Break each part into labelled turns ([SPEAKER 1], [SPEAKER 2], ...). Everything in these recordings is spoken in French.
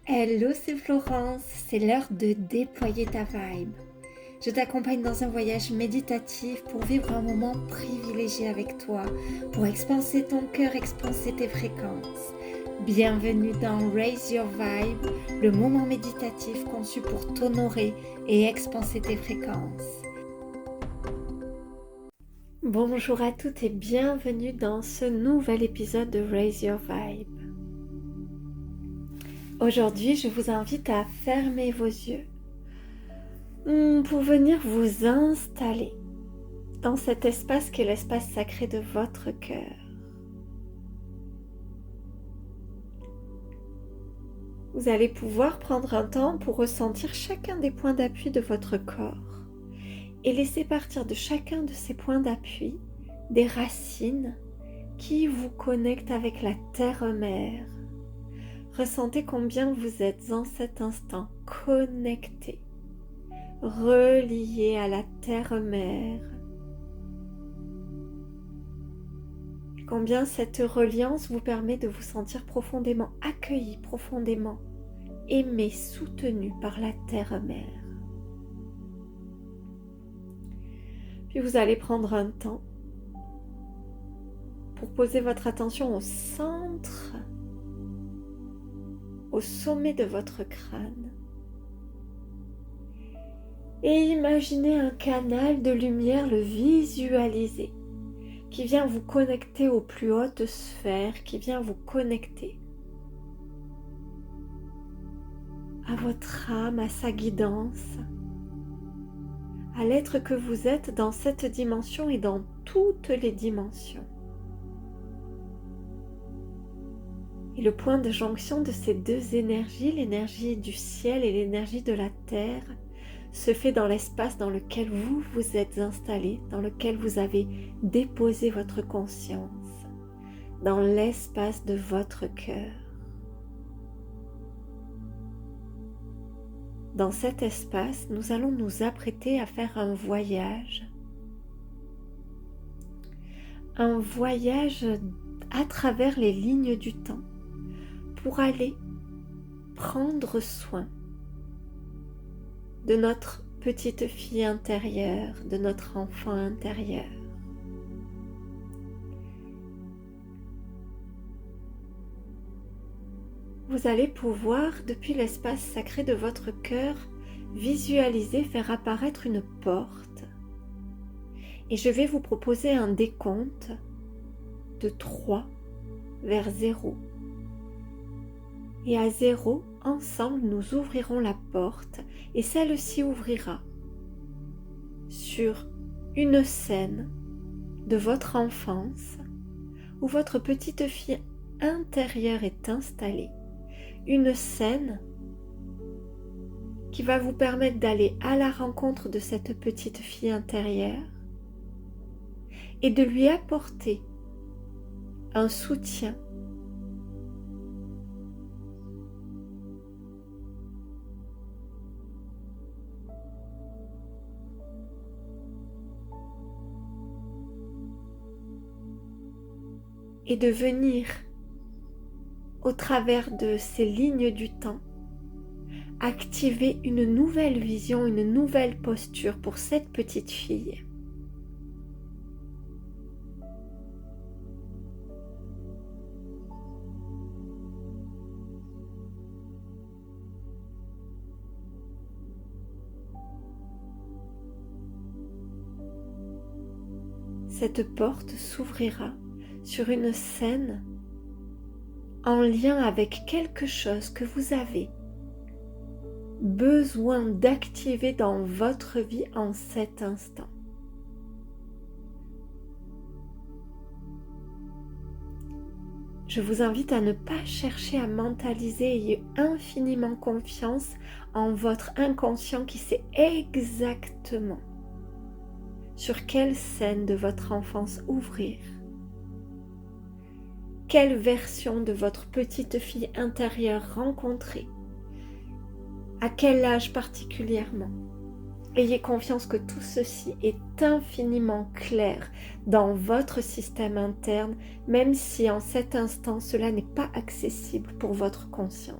[SPEAKER 1] Hello, c'est Florence, c'est l'heure de déployer ta vibe. Je t'accompagne dans un voyage méditatif pour vivre un moment privilégié avec toi, pour expanser ton cœur, expanser tes fréquences. Bienvenue dans Raise Your Vibe, le moment méditatif conçu pour t'honorer et expanser tes fréquences. Bonjour à toutes et bienvenue dans ce nouvel épisode de Raise Your Vibe. Aujourd'hui, je vous invite à fermer vos yeux pour venir vous installer dans cet espace qui est l'espace sacré de votre cœur. Vous allez pouvoir prendre un temps pour ressentir chacun des points d'appui de votre corps et laisser partir de chacun de ces points d'appui des racines qui vous connectent avec la terre-mère. Ressentez combien vous êtes en cet instant connecté, relié à la terre-mère. Combien cette reliance vous permet de vous sentir profondément accueilli, profondément aimé, soutenu par la terre-mère. Puis vous allez prendre un temps pour poser votre attention au centre, au sommet de votre crâne. Et imaginez un canal de lumière, le visualiser, qui vient vous connecter aux plus hautes sphères, qui vient vous connecter à votre âme, à sa guidance, à l'être que vous êtes dans cette dimension et dans toutes les dimensions. Et le point de jonction de ces deux énergies, l'énergie du ciel et l'énergie de la terre, se fait dans l'espace dans lequel vous vous êtes installé, dans lequel vous avez déposé votre conscience, dans l'espace de votre cœur. Dans cet espace, nous allons nous apprêter à faire un voyage à travers les lignes du temps, pour aller prendre soin de notre petite fille intérieure, de notre enfant intérieur. Vous allez pouvoir, depuis l'espace sacré de votre cœur, visualiser, faire apparaître une porte. Et je vais vous proposer un décompte de 3 vers 0. Et à 0, ensemble, nous ouvrirons la porte et celle-ci ouvrira sur une scène de votre enfance où votre petite fille intérieure est installée. Une scène qui va vous permettre d'aller à la rencontre de cette petite fille intérieure et de lui apporter un soutien, et de venir, au travers de ces lignes du temps, activer une nouvelle vision, une nouvelle posture pour cette petite fille. Cette porte s'ouvrira sur une scène en lien avec quelque chose que vous avez besoin d'activer dans votre vie en cet instant. Je vous invite à ne pas chercher à mentaliser, ayez infiniment confiance en votre inconscient qui sait exactement sur quelle scène de votre enfance ouvrir. Quelle version de votre petite fille intérieure rencontrer? À quel âge particulièrement? Ayez confiance que tout ceci est infiniment clair dans votre système interne, même si en cet instant cela n'est pas accessible pour votre conscience.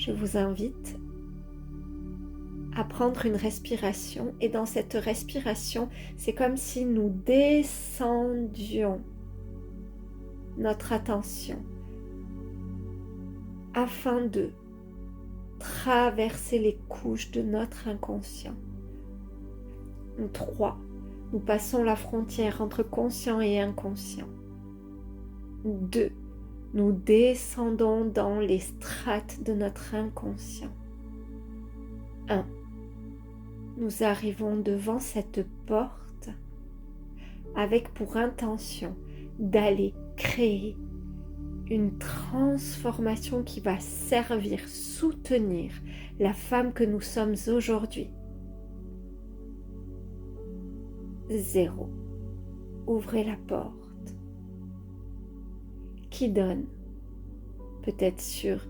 [SPEAKER 1] Je vous invite à prendre une respiration et dans cette respiration, c'est comme si nous descendions notre attention afin de traverser les couches de notre inconscient. 3. Nous passons la frontière entre conscient et inconscient. 2. Nous descendons dans les strates de notre inconscient. 1. Nous arrivons devant cette porte avec pour intention d'aller créer une transformation qui va servir, soutenir la femme que nous sommes aujourd'hui. 0. Ouvrez la porte qui donne peut-être sur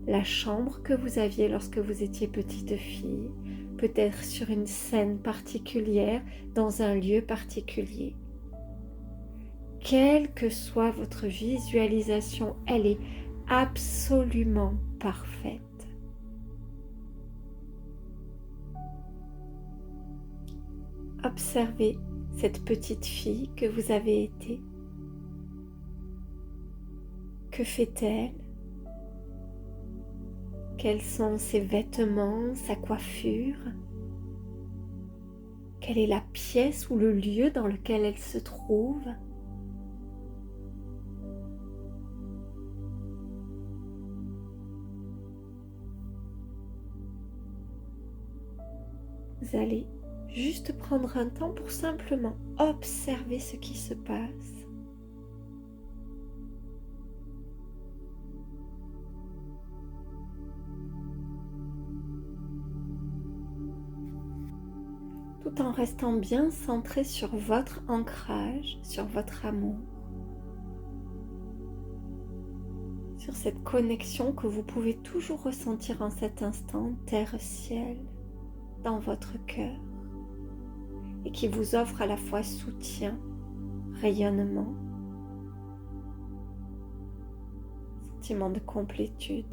[SPEAKER 1] la chambre que vous aviez lorsque vous étiez petite fille, peut-être sur une scène particulière, dans un lieu particulier. Quelle que soit votre visualisation, elle est absolument parfaite. Observez cette petite fille que vous avez été. Que fait-elle? Quels sont ses vêtements, sa coiffure? Quelle est la pièce ou le lieu dans lequel elle se trouve? Vous allez juste prendre un temps pour simplement observer ce qui se passe. Tout en restant bien centré sur votre ancrage, sur votre amour, sur cette connexion que vous pouvez toujours ressentir en cet instant, terre-ciel, dans votre cœur, et qui vous offre à la fois soutien, rayonnement, sentiment de complétude.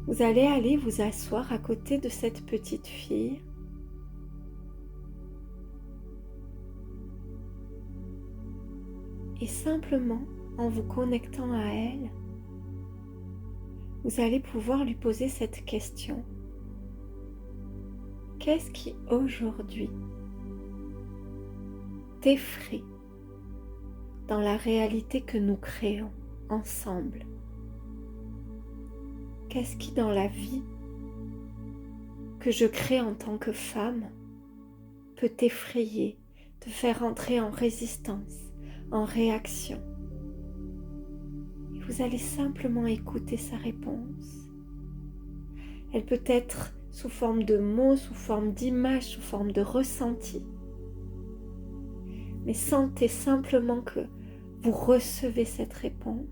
[SPEAKER 1] Vous allez aller vous asseoir à côté de cette petite fille. Et simplement, en vous connectant à elle, vous allez pouvoir lui poser cette question. Qu'est-ce qui aujourd'hui t'effraie dans la réalité que nous créons ensemble? Qu'est-ce qui dans la vie que je crée en tant que femme peut t'effrayer, te faire entrer en résistance, en réaction? Et vous allez simplement écouter sa réponse. Elle peut être sous forme de mots, sous forme d'images, sous forme de ressenti. Mais sentez simplement que vous recevez cette réponse.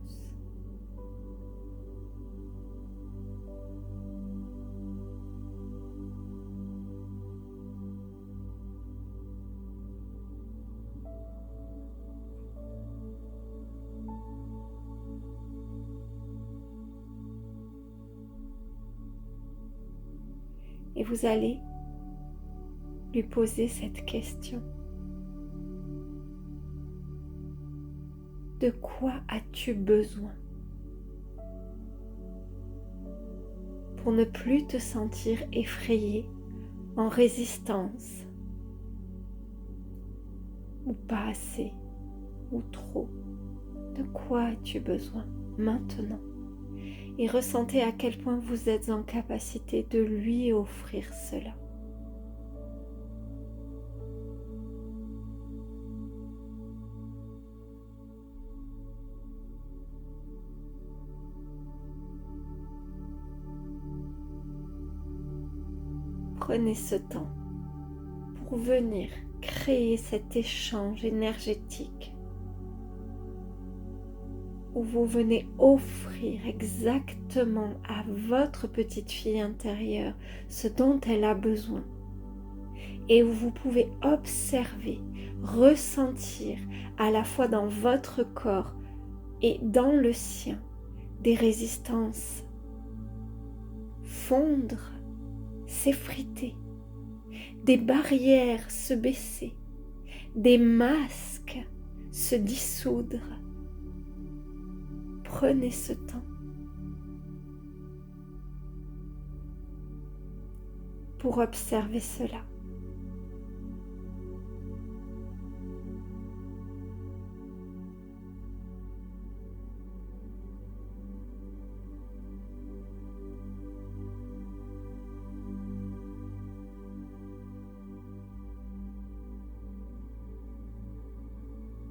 [SPEAKER 1] Et vous allez lui poser cette question. De quoi as-tu besoin pour ne plus te sentir effrayé, en résistance, ou pas assez, ou trop? De quoi as-tu besoin maintenant? Et ressentez à quel point vous êtes en capacité de lui offrir cela. Prenez ce temps pour venir créer cet échange énergétique où vous venez offrir exactement à votre petite fille intérieure ce dont elle a besoin et où vous pouvez observer, ressentir à la fois dans votre corps et dans le sien des résistances fondre, s'effriter, des barrières se baisser, des masques se dissoudre. Prenez ce temps pour observer cela.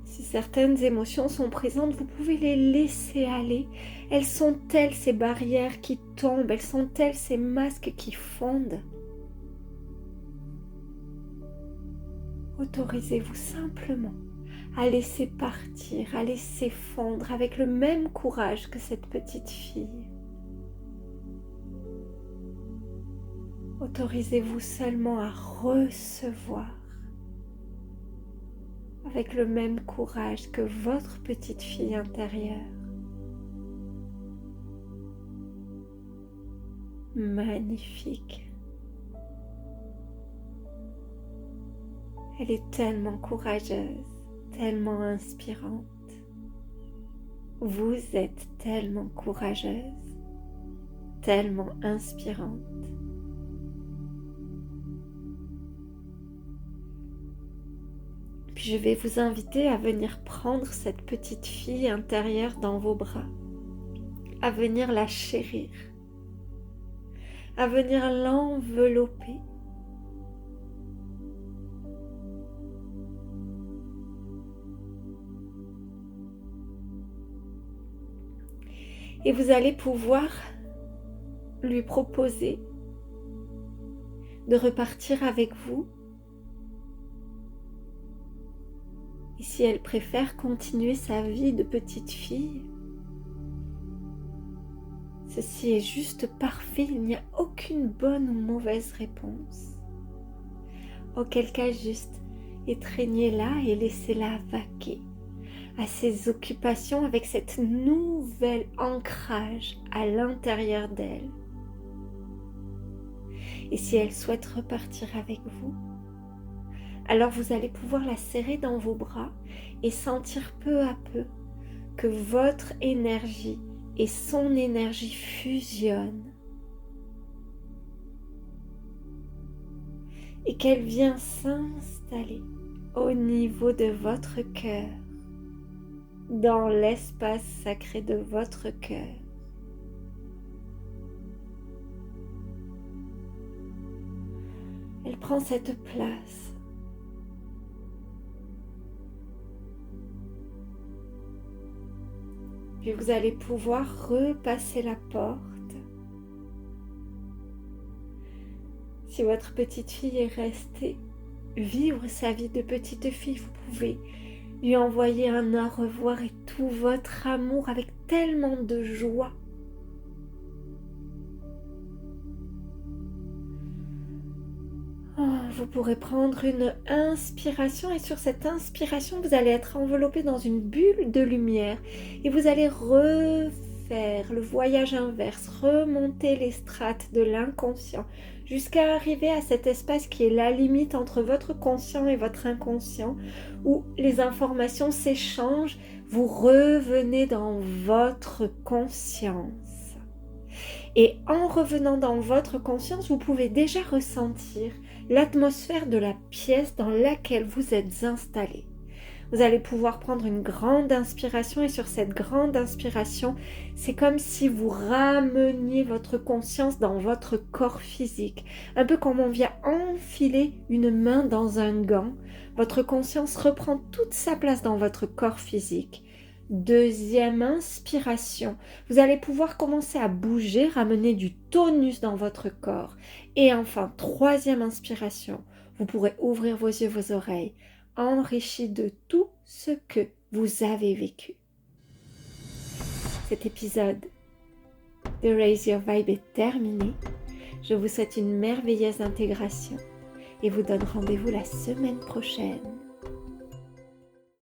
[SPEAKER 1] Si certaines émotions sont présentes, vous pouvez les laisser aller. Elles sont telles ces barrières qui tombent, elles sont telles ces masques qui fondent. Autorisez-vous simplement à laisser partir, à laisser fondre avec le même courage que cette petite fille. Autorisez-vous seulement à recevoir avec le même courage que votre petite fille intérieure. Magnifique. Elle est tellement courageuse, tellement inspirante. Vous êtes tellement courageuse, tellement inspirante. Puis je vais vous inviter à venir prendre cette petite fille intérieure dans vos bras, à venir la chérir, à venir l'envelopper. Et vous allez pouvoir lui proposer de repartir avec vous. Et si elle préfère continuer sa vie de petite fille, ceci est juste parfait, il n'y a aucune bonne ou mauvaise réponse. Auquel cas juste étreignez-la et laissez-la vaquer à ses occupations avec cette nouvel ancrage à l'intérieur d'elle. Et si elle souhaite repartir avec vous, alors vous allez pouvoir la serrer dans vos bras et sentir peu à peu que votre énergie et son énergie fusionnent et qu'elle vient s'installer au niveau de votre cœur, dans l'espace sacré de votre cœur. Elle prend cette place. Puis vous allez pouvoir repasser la porte. Si votre petite fille est restée vivre sa vie de petite fille, vous pouvez lui envoyer un au revoir et tout votre amour avec tellement de joie. Vous pourrez prendre une inspiration et sur cette inspiration, vous allez être enveloppé dans une bulle de lumière et vous allez refaire le voyage inverse, remonter les strates de l'inconscient jusqu'à arriver à cet espace qui est la limite entre votre conscient et votre inconscient où les informations s'échangent, vous revenez dans votre conscience. Et en revenant dans votre conscience, vous pouvez déjà ressentir l'atmosphère de la pièce dans laquelle vous êtes installé. Vous allez pouvoir prendre une grande inspiration et sur cette grande inspiration, c'est comme si vous rameniez votre conscience dans votre corps physique. Un peu comme on vient enfiler une main dans un gant, votre conscience reprend toute sa place dans votre corps physique. Deuxième inspiration, vous allez pouvoir commencer à bouger, ramener du tonus dans votre corps. Et enfin, troisième inspiration, vous pourrez ouvrir vos yeux, vos oreilles, enrichis de tout ce que vous avez vécu. Cet épisode de Raise Your Vibe est terminé. Je vous souhaite une merveilleuse intégration et vous donne rendez-vous la semaine prochaine.